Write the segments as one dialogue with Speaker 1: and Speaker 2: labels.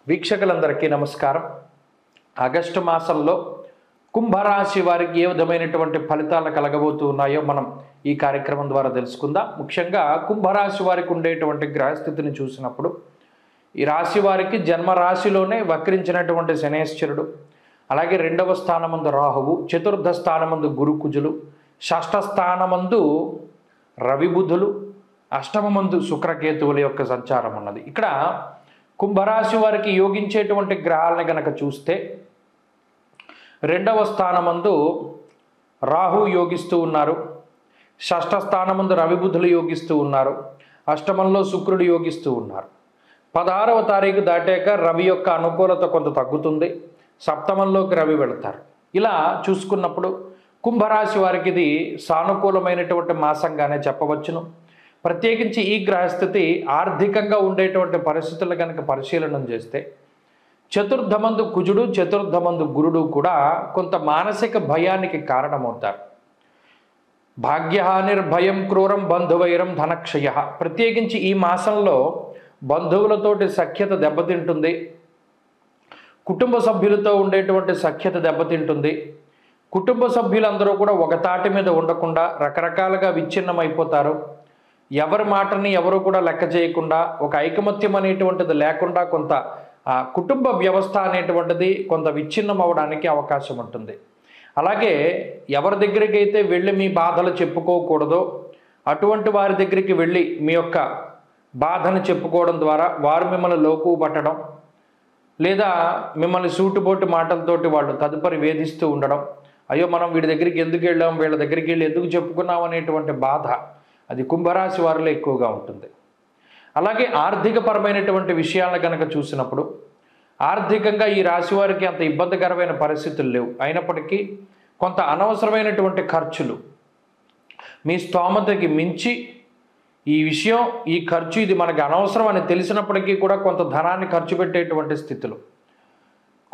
Speaker 1: వీక్షకులందరికీ నమస్కారం. ఆగస్టు మాసంలో కుంభరాశి వారికి ఏ విధమైనటువంటి ఫలితాలు కలగబోతూ ఉన్నాయో మనం ఈ కార్యక్రమం ద్వారా తెలుసుకుందాం. ముఖ్యంగా కుంభరాశి వారికి ఉండేటువంటి గ్రహస్థితిని చూసినప్పుడు ఈ రాశి వారికి జన్మరాశిలోనే వక్రించినటువంటి శనేశ్వరుడు, అలాగే 2వ స్థానమందు రాహువు, 4థ స్థానమందు గురుకుజులు, 6ఠ స్థానమందు రవి బుధులు, 8వ శుక్రకేతువుల యొక్క సంచారం ఉన్నది. ఇక్కడ కుంభరాశి వారికి యోగించేటువంటి గ్రహాలను గనక చూస్తే 2వ స్థానమందు రాహు యోగిస్తూ ఉన్నారు, 6ఠ స్థానమందు రవి బుధులు యోగిస్తూ ఉన్నారు, 8మంలో శుక్రుడు యోగిస్తూ ఉన్నారు. 16వ తారీఖు దాటాక రవి యొక్క అనుకూలత కొంత తగ్గుతుంది, 7మంలోకి రవి వెళతారు. ఇలా చూసుకున్నప్పుడు కుంభరాశి వారికి ఇది సానుకూలమైనటువంటి మాసంగానే చెప్పవచ్చును. ప్రత్యేకించి ఈ గ్రహస్థితి ఆర్థికంగా ఉండేటువంటి పరిస్థితులు కనుక పరిశీలన చేస్తే 4థమందు కుజుడు, 4థమందు గురుడు కూడా కొంత మానసిక భయానికి కారణమవుతారు. భాగ్యహానిర్భయం క్రూరం బంధువైరం ధనక్షయ. ప్రత్యేకించి ఈ మాసంలో బంధువులతోటి సఖ్యత దెబ్బతింటుంది, కుటుంబ సభ్యులతో ఉండేటువంటి సఖ్యత దెబ్బతింటుంది. కుటుంబ సభ్యులందరూ కూడా ఒక తాటి మీద ఉండకుండా రకరకాలుగా విచ్ఛిన్నమైపోతారు. ఎవరి మాటని ఎవరు కూడా లెక్క చేయకుండా, ఒక ఐకమత్యం అనేటువంటిది లేకుండా కొంత కుటుంబ వ్యవస్థ అనేటువంటిది కొంత విచ్ఛిన్నం అవడానికి అవకాశం ఉంటుంది. అలాగే ఎవరి దగ్గరికి అయితే వెళ్ళి మీ బాధలు చెప్పుకోకూడదో అటువంటి వారి దగ్గరికి వెళ్ళి మీ యొక్క బాధను చెప్పుకోవడం ద్వారా వారు మిమ్మల్ని లోకువ పట్టడం, లేదా మిమ్మల్ని సూటుబోటు మాటలతోటి వాళ్ళు తదుపరి వేధిస్తూ ఉండడం, అయ్యో మనం వీడి దగ్గరికి ఎందుకు వెళ్ళాం, వీళ్ళ దగ్గరికి వెళ్ళి ఎందుకు చెప్పుకున్నాం అనేటువంటి బాధ అది కుంభరాశి వారిలో ఎక్కువగా ఉంటుంది. అలాగే ఆర్థికపరమైనటువంటి విషయాలను కనుక చూసినప్పుడు ఆర్థికంగా ఈ రాశి వారికి అంత ఇబ్బందికరమైన పరిస్థితులు లేవు. అయినప్పటికీ కొంత అనవసరమైనటువంటి ఖర్చులు, మీ స్తోమతకి మించి ఈ ఖర్చు ఇది మనకి అనవసరం అని తెలిసినప్పటికీ కూడా కొంత ధనాన్ని ఖర్చు పెట్టేటువంటి స్థితులు.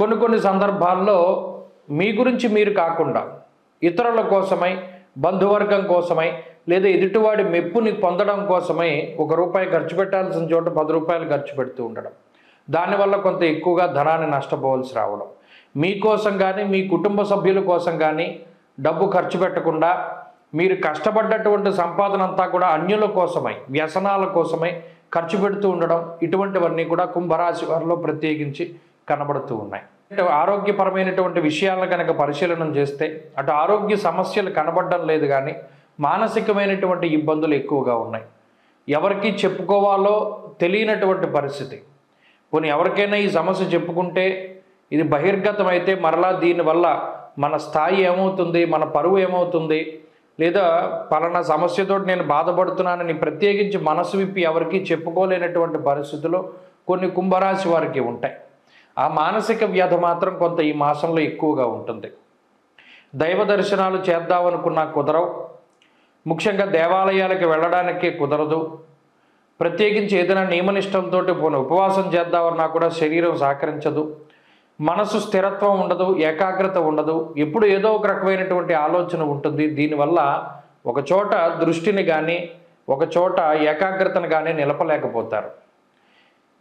Speaker 1: కొన్ని సందర్భాల్లో మీ గురించి మీరు కాకుండా ఇతరుల కోసమై, బంధువర్గం కోసమై, లేదా ఎదుటివాడి మెప్పుని పొందడం కోసమై ₹1 ఖర్చు పెట్టాల్సిన చోట ₹10 ఖర్చు పెడుతూ ఉండడం, దానివల్ల కొంత ఎక్కువగా ధనాన్ని నష్టపోవాల్సి రావడం. మీకోసం కానీ మీ కుటుంబ సభ్యుల కోసం కానీ డబ్బు ఖర్చు పెట్టకుండా మీరు కష్టపడ్డటువంటి సంపాదన అంతా కూడా అన్యుల కోసమై, వ్యసనాల కోసమై ఖర్చు పెడుతూ ఉండడం, ఇటువంటివన్నీ కూడా కుంభరాశి వారిలో ప్రత్యేకించి కనబడుతూ ఉన్నాయి. ఆరోగ్యపరమైనటువంటి విషయాలను కనుక పరిశీలన చేస్తే అటు ఆరోగ్య సమస్యలు కనబడడం లేదు, కానీ మానసికమైనటువంటి ఇబ్బందులు ఎక్కువగా ఉన్నాయి. ఎవరికి చెప్పుకోవాలో తెలియనటువంటి పరిస్థితి. పోనీ ఎవరికైనా ఈ సమస్య చెప్పుకుంటే ఇది బహిర్గతం అయితే మరలా దీనివల్ల మన స్థాయి ఏమవుతుంది, మన పరువు ఏమవుతుంది, లేదా పలానా సమస్యతో నేను బాధపడుతున్నానని ప్రత్యేకించి మనసు విప్పి ఎవరికి చెప్పుకోలేనటువంటి పరిస్థితులు కొన్ని కుంభరాశి వారికి ఉంటాయి. ఆ మానసిక వ్యధ మాత్రం కొంత ఈ మాసంలో ఎక్కువగా ఉంటుంది. దైవ దర్శనాలు చేద్దామనుకున్నా కుదరవు, ముఖ్యంగా దేవాలయాలకు వెళ్ళడానికే కుదరదు. ప్రత్యేకించి ఏదైనా నియమనిష్టంతో పోనీ ఉపవాసం చేద్దామన్నా కూడా శరీరం సహకరించదు, మనసు స్థిరత్వం ఉండదు, ఏకాగ్రత ఉండదు, ఎప్పుడు ఏదో ఒక రకమైనటువంటి ఆలోచన ఉంటుంది. దీనివల్ల ఒక చోట దృష్టిని కానీ ఒక చోట ఏకాగ్రతను కానీ నిలపలేకపోతారు.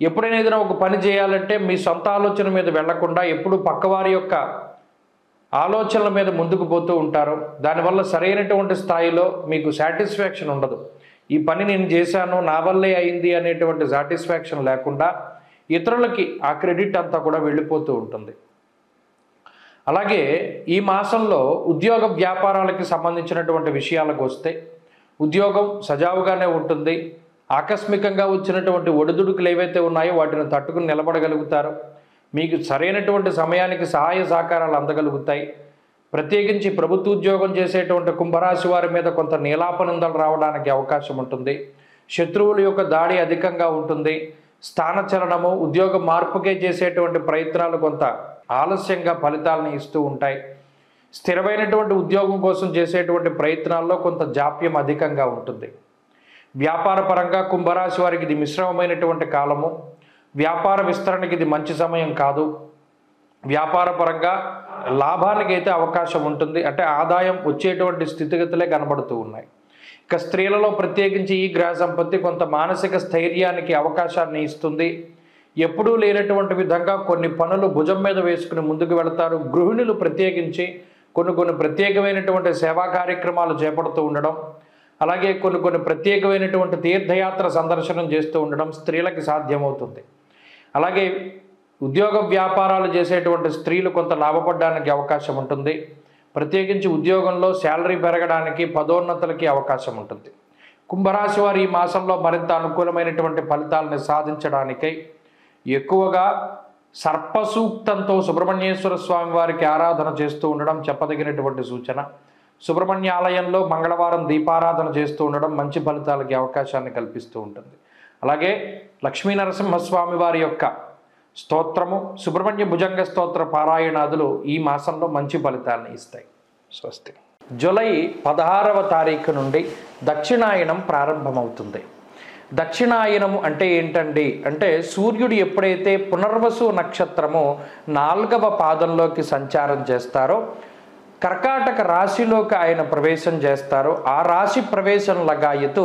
Speaker 1: ఎప్పుడైనా ఏదైనా ఒక పని చేయాలంటే మీ సొంత ఆలోచన మీద వెళ్లకుండా ఎప్పుడు పక్కవారి యొక్క ఆలోచనల మీద ముందుకు పోతూ ఉంటారు. దానివల్ల సరైనటువంటి స్థాయిలో మీకు సాటిస్ఫాక్షన్ ఉండదు. ఈ పని నేను చేశాను, నా వల్లే అయింది అనేటువంటి సాటిస్ఫాక్షన్ లేకుండా ఇతరులకి ఆ క్రెడిట్ అంతా కూడా వెళ్ళిపోతూ ఉంటుంది. అలాగే ఈ మాసంలో ఉద్యోగ వ్యాపారాలకి సంబంధించినటువంటి విషయాలకు వస్తే ఉద్యోగం సజావుగానే ఉంటుంది. ఆకస్మికంగా వచ్చినటువంటి ఒడిదుడుకులు ఏవైతే ఉన్నాయో వాటిని తట్టుకుని నిలబడగలుగుతారు. మీకు సరైనటువంటి సమయానికి సహాయ సహకారాలు అందగలుగుతాయి. ప్రత్యేకించి ప్రభుత్వ ఉద్యోగం చేసేటువంటి కుంభరాశి వారి మీద కొంత నీలాపనిందలు రావడానికి అవకాశం ఉంటుంది. శత్రువుల యొక్క దాడి అధికంగా ఉంటుంది. స్థానచలనము, ఉద్యోగ మార్పుకే చేసేటువంటి ప్రయత్నాలు కొంత ఆలస్యంగా ఫలితాలను ఇస్తూ ఉంటాయి. స్థిరమైనటువంటి ఉద్యోగం కోసం చేసేటువంటి ప్రయత్నాల్లో కొంత జాప్యం అధికంగా ఉంటుంది. వ్యాపార పరంగా కుంభరాశి వారికి ఇది మిశ్రమమైనటువంటి కాలము. వ్యాపార విస్తరణకి ఇది మంచి సమయం కాదు. వ్యాపార పరంగా లాభానికి అయితే అవకాశం ఉంటుంది, అంటే ఆదాయం వచ్చేటువంటి స్థితిగతులే కనబడుతూ ఉన్నాయి. ఇక స్త్రీలలో ప్రత్యేకించి ఈ గ్రహ సంపత్తి కొంత మానసిక స్థైర్యానికి అవకాశాన్ని ఇస్తుంది. ఎప్పుడూ లేనటువంటి విధంగా కొన్ని పనులు భుజం మీద వేసుకుని ముందుకు వెళతారు. గృహిణులు ప్రత్యేకించి కొన్ని ప్రత్యేకమైనటువంటి సేవా కార్యక్రమాలు చేపడుతూ ఉండడం, అలాగే కొన్ని ప్రత్యేకమైనటువంటి తీర్థయాత్ర సందర్శనం చేస్తూ ఉండడం స్త్రీలకి సాధ్యమవుతుంది. అలాగే ఉద్యోగ వ్యాపారాలు చేసేటువంటి స్త్రీలు కొంత లాభపడడానికి అవకాశం ఉంటుంది. ప్రత్యేకించి ఉద్యోగంలో శాలరీ పెరగడానికి, పదోన్నతులకి అవకాశం ఉంటుంది. కుంభరాశి వారు ఈ మాసంలో మరింత అనుకూలమైనటువంటి ఫలితాలను సాధించడానికై ఎక్కువగా సర్పసూక్తంతో సుబ్రహ్మణ్యేశ్వర స్వామి వారికి ఆరాధన చేస్తూ ఉండడం చెప్పదగినటువంటి సూచన. సుబ్రహ్మణ్య ఆలయంలో మంగళవారం దీపారాధన చేస్తూ ఉండడం మంచి ఫలితాలకి అవకాశాన్ని కల్పిస్తూ ఉంటుంది. అలాగే లక్ష్మీ నరసింహస్వామి వారి యొక్క స్తోత్రము, సుబ్రహ్మణ్య భుజంగ స్తోత్ర పారాయణాదులు ఈ మాసంలో మంచి ఫలితాలను ఇస్తాయి. స్వస్తి. జూలై 16వ తారీఖు నుండి దక్షిణాయనం ప్రారంభమవుతుంది. దక్షిణాయనము అంటే ఏంటండి అంటే సూర్యుడు ఎప్పుడైతే పునర్వసు నక్షత్రము 4వ పాదంలోకి సంచారం చేస్తారో, కర్కాటక రాశిలోకి ఆయన ప్రవేశం చేస్తారు. ఆ రాశి ప్రవేశం లగాయతూ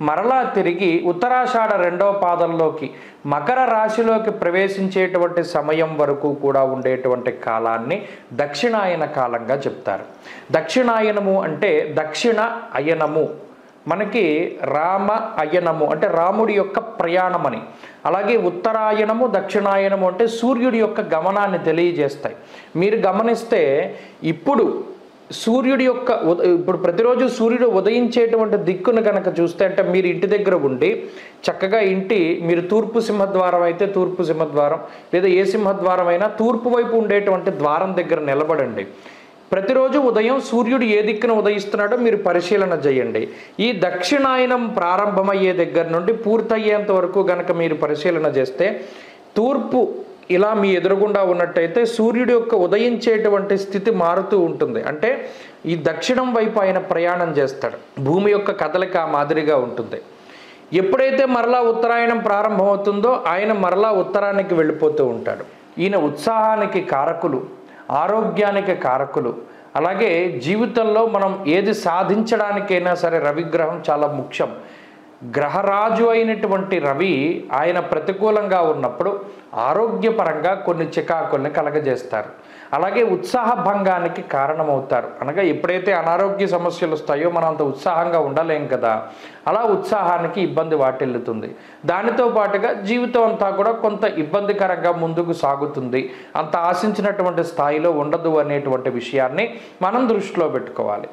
Speaker 1: మరలా తిరిగి ఉత్తరాషాఢ 2వ పాదంలోకి మకర రాశిలోకి ప్రవేశించేటువంటి సమయం వరకు కూడా ఉండేటువంటి కాలాన్ని దక్షిణాయన కాలంగా చెప్తారు. దక్షిణాయనము అంటే దక్షిణ అయనము, మనకి రామ అయనము అంటే రాముడి యొక్క ప్రయాణమని, అలాగే ఉత్తరాయణము దక్షిణాయనము అంటే సూర్యుడి యొక్క గమనాన్ని తెలియజేస్తాయి. మీరు గమనిస్తే ఇప్పుడు సూర్యుడి యొక్క ఇప్పుడు ప్రతిరోజు సూర్యుడు ఉదయించేటువంటి దిక్కును కనుక చూస్తే, అంటే మీరు ఇంటి దగ్గర ఉండి చక్కగా మీరు తూర్పు సింహద్వారం అయితే తూర్పు సింహద్వారం, లేదా ఏ సింహద్వారం అయినా తూర్పు వైపు ఉండేటువంటి ద్వారం దగ్గర నిలబడండి. ప్రతిరోజు ఉదయం సూర్యుడు ఏ దిక్కున ఉదయిస్తున్నాడో మీరు పరిశీలన చేయండి. ఈ దక్షిణాయనం ప్రారంభమయ్యే దగ్గర నుండి పూర్తయ్యేంత వరకు గనక మీరు పరిశీలన చేస్తే, తూర్పు ఇలా మీ ఎదురుగుండా ఉన్నట్టయితే సూర్యుడి యొక్క ఉదయించేటువంటి స్థితి మారుతూ ఉంటుంది. అంటే ఈ దక్షిణం వైపు ఆయన ప్రయాణం చేస్తాడు. భూమి యొక్క కదలిక మాదిరిగా ఉంటుంది. ఎప్పుడైతే మరలా ఉత్తరాయణం ప్రారంభమవుతుందో ఆయన మరలా ఉత్తరానికి వెళ్ళిపోతూ ఉంటాడు. ఈయన ఉత్సాహానికి కారకులు, ఆరోగ్యానికి కారకులు. అలాగే జీవితంలో మనం ఏది సాధించడానికైనా సరే రవిగ్రహం చాలా ముఖ్యం. గ్రహరాజు అయినటువంటి రవి ఆయన ప్రతికూలంగా ఉన్నప్పుడు ఆరోగ్యపరంగా కొన్ని చికాకుల్ని కలగజేస్తారు. అలాగే ఉత్సాహ భంగానికి కారణమవుతారు. అనగా ఎప్పుడైతే అనారోగ్య సమస్యలు వస్తాయో మనం అంత ఉత్సాహంగా ఉండలేం కదా, అలా ఉత్సాహానికి ఇబ్బంది వాటిల్లుతుంది. దానితో పాటుగా జీవితం అంతా కూడా కొంత ఇబ్బందికరంగా ముందుకు సాగుతుంది. అంత ఆశించినటువంటి స్థాయిలో ఉండదు అనేటువంటి విషయాన్ని మనం దృష్టిలో పెట్టుకోవాలి.